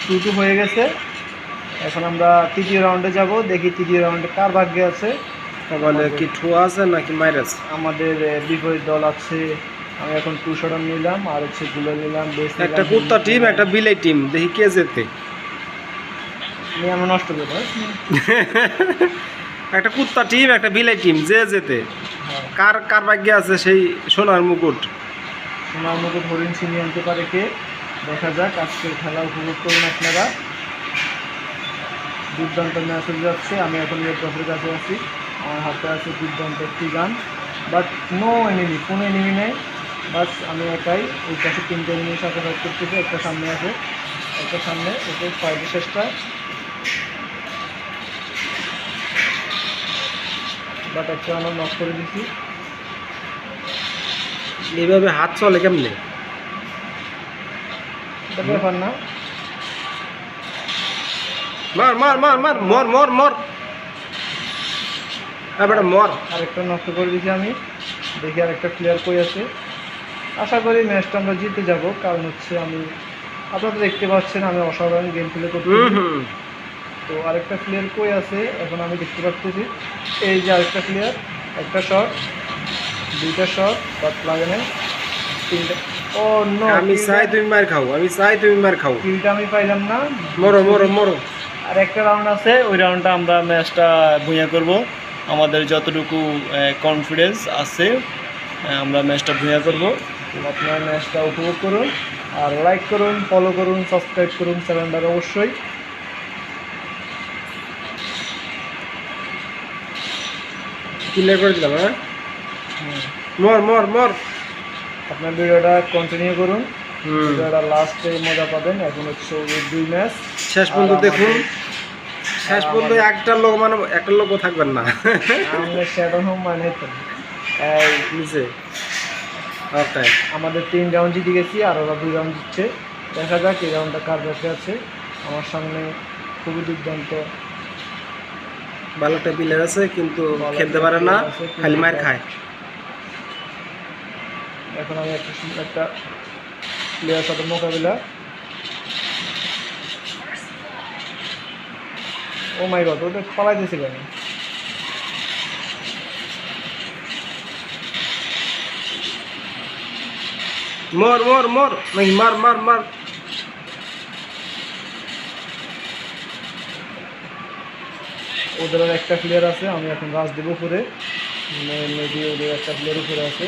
2-2 হয়ে গেছে। এখন আমরা তৃতীয় রাউন্ডে যাব, দেখি তৃতীয় রাউন্ডে কার ভাগ্যে আছে। বলে কি ঠুয়া আছে নাকি মাইরাস? আমাদের বিপরীত দল আছে। আমি এখন 2 শট নিলাম, আর হচ্ছে গুলো নিলাম, বেস নিলাম। একটা কুত্তা টিম একটা বিলাই টিম, দেখি কে জেতে। আমি নষ্ট করে দাও। একটা কুত্তা টিম একটা বিলাই টিম, যে জেতে। কার কার ভাগ্যে আছে সেই সোনার মুকুট? সোনার মুকুট হরিণ ছিনিয়ে আনতে পারে কে, দেখা যাক। আজকের খেলা উপভোগ করুন আপনারা। দুর্দান্ত ম্যাচ হয়ে যাচ্ছে। আমি এখন এর কাছে আছি, আমার হাতে আছে দুর্দান্ত একটি গান, বাট নো এনিমি, কোনো এনিমি নেই। বাস আমি একাই, ওই পাশে 3টে এনিমির সাথে ফাইট করতেছি। একটা সামনে আছে, একটা সামনে, ওকে ফাইটের চেষ্টা, বাট একটা আমরা নক করে দিচ্ছি। এইভাবে হাত চলে কেমনে? এটা ব্যাপার না। মার মার মার মার, মর মর মর, বেটা মর। আরেকটা নষ্ট করে দিচ্ছি আমি, দেখি আরেকটা প্লেয়ার কই আছে। আশা করি ম্যাচটা আমরা জিতে যাব, কারণ হচ্ছে আমি, আপনারা তো দেখতে পাচ্ছেন আমি অসাধারণ গেম প্লে করছি। তো আরেকটা প্লেয়ার কই আছে এখন আমি দেখতে পাচ্ছি। এই যে আরেকটা প্লেয়ার, একটা শট, দুইটা শট, বাট লাগে নাই, তিনটা। ও নো, আমি চাই তুমি মার খাও, আমি চাই তুমি মার খাও। কিলটা আমি পাইলাম না। মরো মরো মরো। আর একটা রাউন্ড আছে, ওই রাউন্ডটা আমরা ম্যাচটা ভুঁইয়া করব। আমাদের যতটুকু কনফিডেন্স আছে আমরা ম্যাচটা ভুঁইয়া করব। আপনারা ম্যাচটা উপভোগ করুন, আর লাইক করুন, ফলো করুন, সাবস্ক্রাইব করুন চ্যানেলটা অবশ্যই। ক্লিয়ার করে দিলাম। হ্যাঁ, মর মর মর। আপনার ভিডিওটা কন্টিনিউ করুন, ভিডিওটা লাস্টে মজা পাবেন। এখন হচ্ছে 2 ম্যাচ শেষ পর্যন্ত দেখুন, শেষ পর্যন্ত একটা লোক মানে একটা লোকও থাকবেন না। আমরা শ্যাডো হোম মানে তো এই নিচে ওকে। আমাদের 3 রাউন্ড জিতে গেছি, আর ওরা 2 রাউন্ড জিতছে। দেখা যাক এই রাউন্ডটা কার পক্ষে আছে। আমার সামনে খুবই দুর্দান্ত ভালো একটা প্লেয়ার আছে, কিন্তু খেলতে পারে না, খালি মার খায়। এখন আমি একটা প্লেয়ার সাথে মোকাবিলা। ও মাই গড, ওটা পালাই দিয়েছে কেন? মর মর মর, নাকি মার মার মার। ওদের আর একটা প্লেয়ার আছে, আমি এখন রাশ দেবো উপরে। মেবি ওদের একটা প্লেয়ার উপরে আছে।